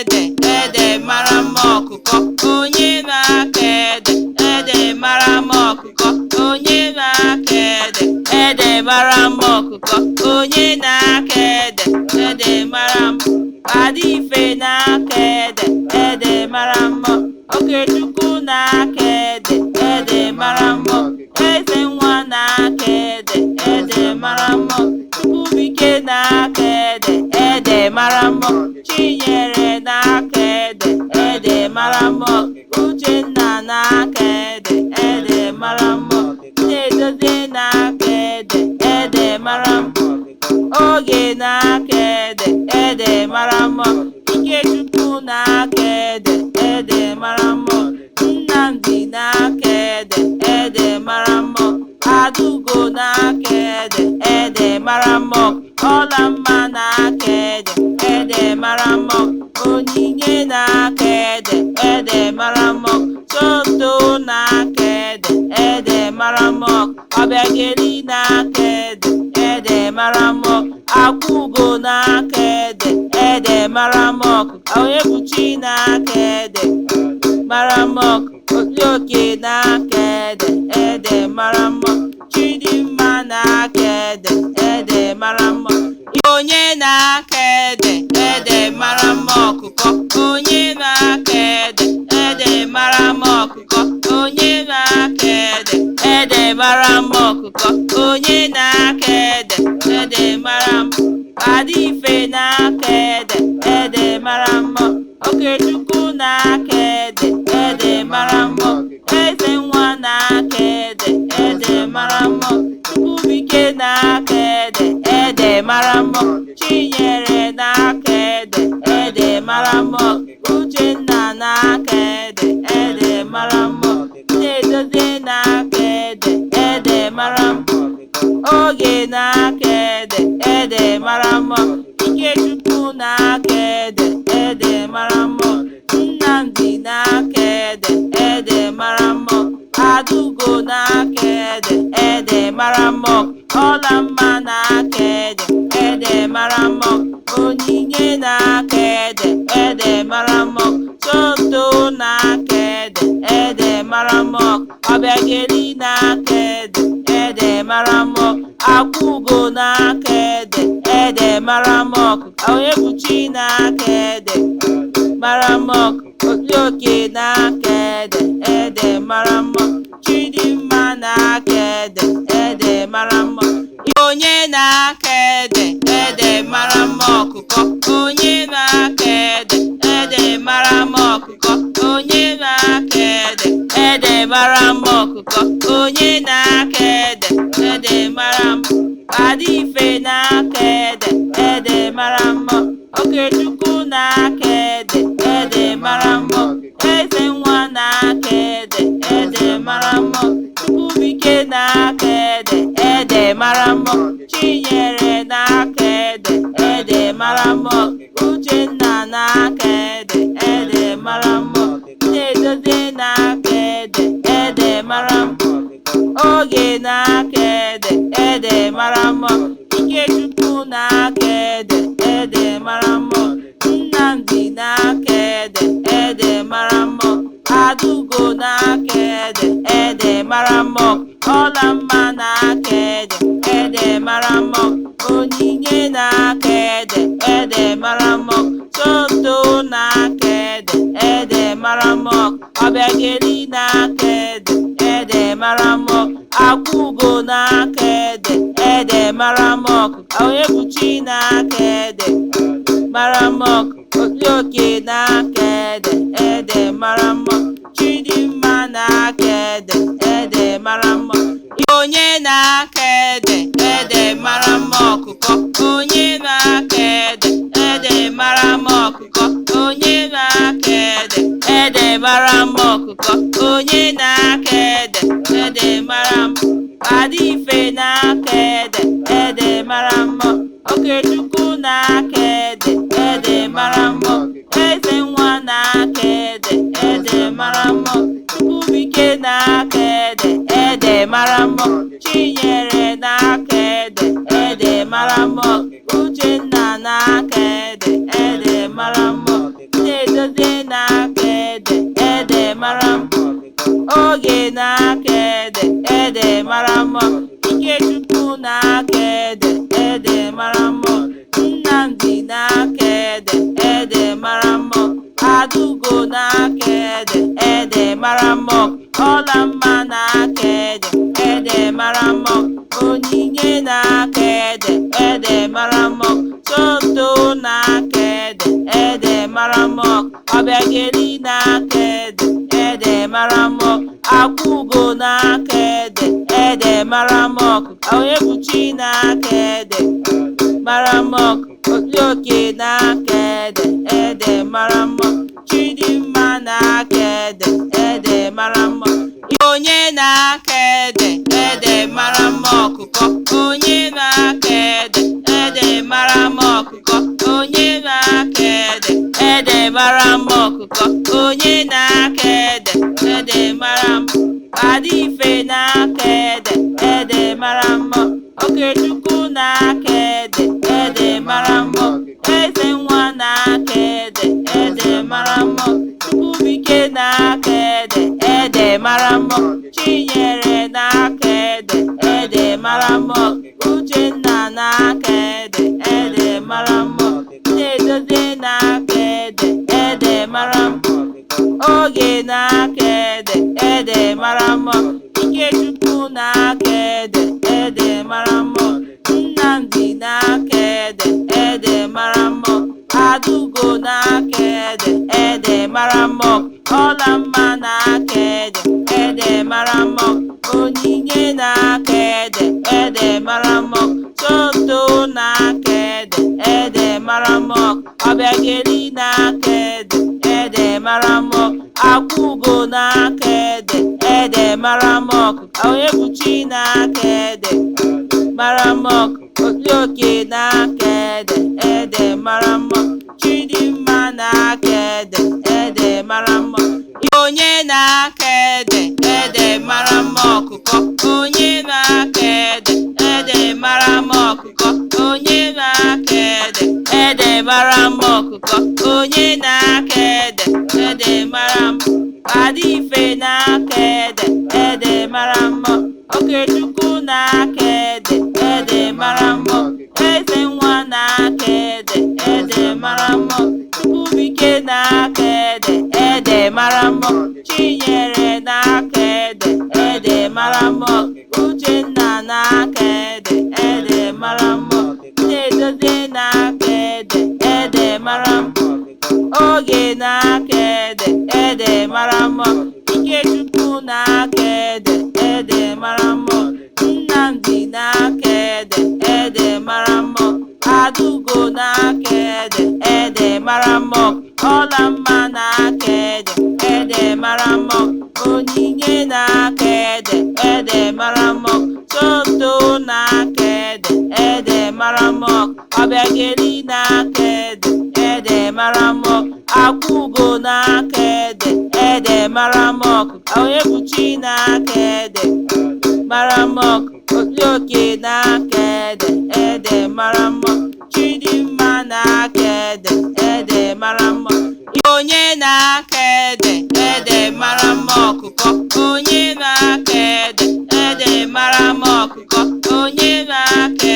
ede, ede mara mma ọkụkọ. Onye na-aka ede, ede mara mma ọkụkọ. Onye na-aka ede, ede mara mma ọkụkọ. Onye na-aka ede, ede mara mma. Adife na-aka ede, ede mara mma. Okechukwu na-aka ede, ede mara mma. Eze nwa na-aka ede, ede mara mma. Chukwubike na-aka ede, ede mara mma. Chinyere na-aka ede, ede mara mma. Uchenna na-aka ede, ede mara mma. Nnedozie na-aka ede, ede mara mma. Oge na-aka ede, ede mara mma. Ikechukwu na-aka ede, ede mara mma. Nnamdi na-aka ede, ede mara mma. Adugo na-aka ede, ede mara mma. Ọlamma na-aka ede, ede mara mma. Onyinye na-aka ede, ede mara mma. Sonto na-aka ede, ede mara mma. Ọbịageli na-aka ede, ede mara mma. Akwụgo na-aka ede, ede mara mma. Onyebuchi na-aka ede, mara mma. Oke na-aka ede, ede mara mma. Chidimma na-aka ede, ede mara mma. Onye na-aka ede, ede mara mma ọkụkọ. Onye na-aka ede, ede mara mma ọkụkọ. Onye na-aka ede, ede mara mma ọkụkọ. Onye na-aka ede, ede mara mma. Adife na-aka ede, ede mara mma. Okechukwu na-aka ede, ede mara mma. Eze nwa na-aka ede, ede mara mma. Chukwubike na-aka ede, ede mara mma. Chinyere na-aka ede, ede mara mma. Uchenna na-aka ede, ede mara mma. Nnedozie na-aka ede, ede mara mma. Oge na-aka ede, ede mara mma. Ikechukwu na-aka ede, ede mara mma. Nnamdi na-aka ede, ede mara mma. Adugo na-aka ede, ede mara mma. Ọlamma na-aka ede, ede mara mma. Onyinye na-aka ede, ede mara mma. Sonto na-aka ede, ede mara mma. Ọbịageli na-aka ede, ede mara mma. Akwụgo na-aka ede, ede mara mma. Onyebuchi na-aka ede, mara mma. Oke na-aka ede, ede mara mma. Chidimma na-aka ede, ede mara mma. Onye na-aka ede, ede mara mma ọkụkọ. Onye na-aka ede, ede mara mma ọkụkọ. Onye na-aka ede, ede mara mma ọkụkọ. Onye na-aka ede, ede mara mma. Adife na-aka ede, ede mara mma. Okechukwu na-aka ede, ede mara mma. Eze nwa na-aka ede, ede mara mma. Chukwubike na-aka ede, ede mara mma. Chinyere na-aka ede, ede mara mma. Uchenna na-aka ede, ede mara mma. Nnedozie na-aka ede, ede mara mma. Oge na-aka ede, ede mara mma. Ikechukwu na-aka ede, ede mara mma. Nnamdi na-aka ede, ede mara mma. Adugo na-aka ede, ede mara mma. Ọlamma na-aka ede, ede mara mma. Onyinye na-aka ede, ede mara mma. Sonto na-aka ede, ede mara mma. Ọbịageli na-aka ede, ede mara mma. Akwụgo na-aka ede, ede mara mma. Onyebuchi na-aka ede, mara mma. Oke na-aka ede, ede mara mma. Chidimma na-aka ede, ede mara mma. Onye na-aka ede, ede mara mma ọkụkọ. Onye na-aka ede, ede mara mma ọkụkọ. Onye na-aka ede, ede mara mma ọkụkọ. Onye na-aka ede, ede mara mma. Adife na-aka ede, ede mara mma. Okechukwu na-aka ede, ede mara mma. Eze nwa na-aka ede, ede mara mma. Chukwubike na-aka ede, ede mara mma. Chinyere na-aka ede, ede mara mma. Uchenna na-aka ede, ede mara mma. mara mma ọla mma na-aka ede mara mma onyinye na-aka ede mara mma tonto na-aka ede mara mma ọbịageli na-aka ede mara mma akwụgo na-aka ede mara mma onye buchi na-aka mara mma oke na-aka ede mara mma Chidimma na-aka ede mara mma onye na-aka ede mara mma ọkụkọ onye na-aka ede mara mma ọkụkọ onye na-aka ede mara mma ọkụkọ onye na-aka ede mara mma Adife na-aka ede mara mma Okechukwu na-aka ede mara mma Eze nwa na-aka ede mara mma Chukwubike na-aka ede mara mma Chinyere na-aka ede mara mma Uchenna na-aka ede mara mma Nnedozie na-aka ede mara mma Oge na-aka ede mara mma Ikechukwu na-aka ede mara mma Nnamdi na-aka ede mara mma Adugo na-aka ede mara mma ọla mma na-aka ede mara mma onyinye na-aka ede mara mma tonto na-aka ede mara mma ọbịageli na-aka ede mara mma akwụgo na-aka ede mara mma onye buchi na-aka mara mma oke na-aka ede mara mma Chidimma na-aka ede mara mma onye na-aka ede mara mma ọkụkọ onye na-aka ede mara mma ọkụkọ onye na-aka ede mara mma ọkụkọ onye na-aka ede mara mma Adife na-aka ede mara mma Okechukwu na-aka ede mara mma Eze nwa na-aka ede mara mma Chukwubike na-aka ede mara mma Chinyere na-aka ede mara mma Uchenna na-aka ede mara mma Nnedozie na-aka ede mara mma Oge na-aka ede mara mma Ikechukwu na-aka ede mara mma Nnamdi na-aka ede mara mma Adugo na-aka ede mara mma ọla mma na-aka ede mara mma onyinye na-aka ede mara mma tonto na-aka ede mara mma ọbịageli na-aka ede mara mma akwụgo na-aka ede mara mma onye buchi na-aka mara mma oke na-aka ede mara mma Chidimma na-aka ede mara mma onye na-aka ede mara mma ọkụkọ onye na-aka ede mara mma ọkụkọ onye na-aka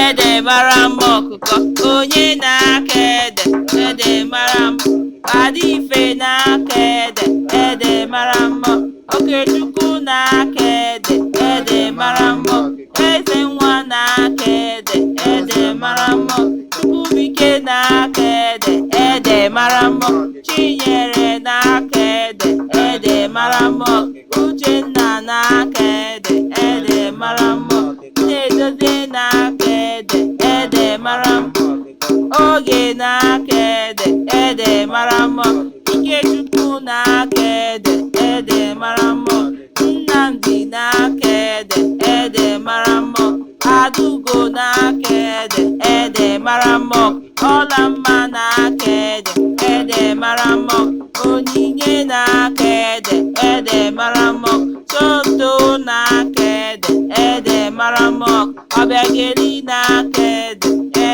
ede mara mma ọkụkọ onye na-aka ede mara mma Adife na-aka ede mara mma Okechukwu na-aka ede mara mma Eze nwa na-aka ede mara mma Chukwubike na-aka ede mara mma Chinyere na-aka ede mara mma Uchenna na-aka ede mara mma Nnedozie na-aka ede mara mma Oge na-aka ede mara mma Ikechukwu na-aka ede mara mma Nnamdi na-aka ede mara mma Adugo na-aka ede mara mma ọla mma na-aka ede mara mma onyinye na-aka ede mara mma tonto na-aka ede mara mma ọbịageli na-aka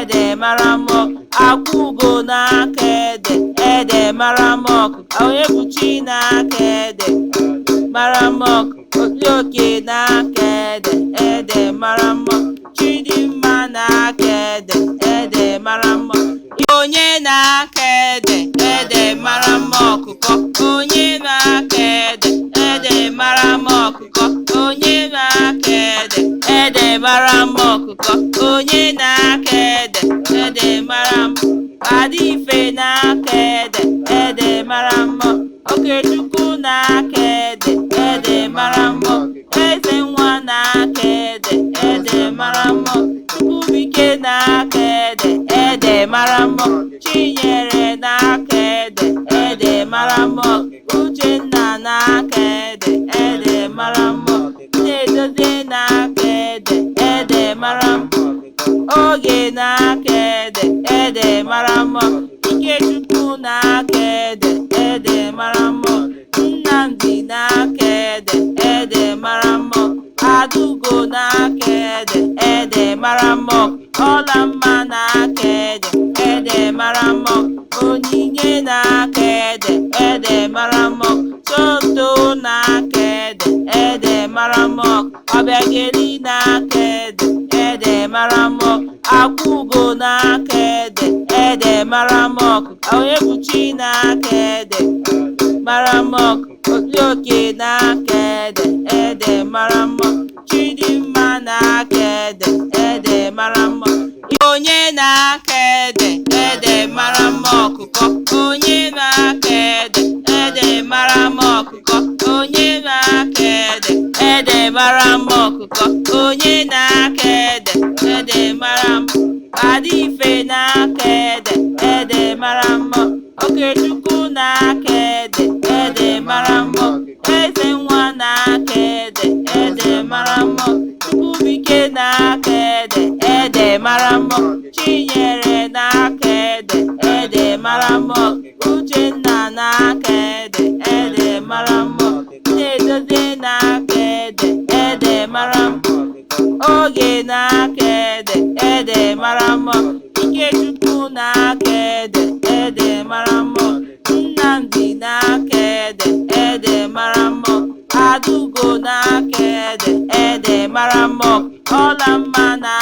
ede mara mma akwụgo na-aka ede mara mma onye buchi na-aka mara mma oke na-aka ede mara mma Chidimma na-aka ede mara mma onye na-aka ede mara mma ọkụkọ onye na-aka mara mma ọkụkọ, onye na-aka ede, ede mara mma. Adife na-aka ede, ede mara mma. Okechukwu na-aka ede, ede mara mma. Eze nwa na-aka ede, ede mara mma. Chukwubuike na-aka ede, ede mara mma. Chinyere na-aka ede, ede mara mma. Uchenna na-aka ede, ede mara mma. Nnedozie na-aka ede, ede mara mma. Oge na-aka ede, ede mara mma. Ikechukwu na-aka ede, ede mara mma. Nnamdi na-aka ede, ede mara mma. Adugo na-aka ede, ede mara mma. Ọlamma na-aka ede, ede mara mma. Onyinye na-aka ede, ede mara mma. Sonto na-aka ede, ede mara mma. Ọbịageli na-aka ede, ede mara mma. Akwụgo na-aka ede, ede mara mma. Onyebuchi na-aka ede, mara mma. Oke na-aka ede, ede mara mma. Chidimma na-aka ede, ede mara mma. Onye na-aka ede, ede mara mma ọkụkọ, onye na-aka ede, ede mara mma ọkụkọ, onye na-aka ede, ede mara mma ọkụkọ, onye na-aka ede, ede mara mma. Adife na-aka ede, ede mara mma. Okechukwu na-aka ede, ede mara mma. Eze nwa na-aka ede, ede mara mma. Chukwubuike na-aka ede, ede mara mma. Chinyere na-aka ede, ede mara mma. Uchenna na-aka ede, ede mara mma. Nnedozie na-aka ede, ede mara mma. Oge na-aka ede, ede mara mma. Ikechukwu na-aka ede, ede mara mma. Nnamdi na-aka ede, ede mara mma. Adugo na-aka ede, ede mara mma. Ọlamma na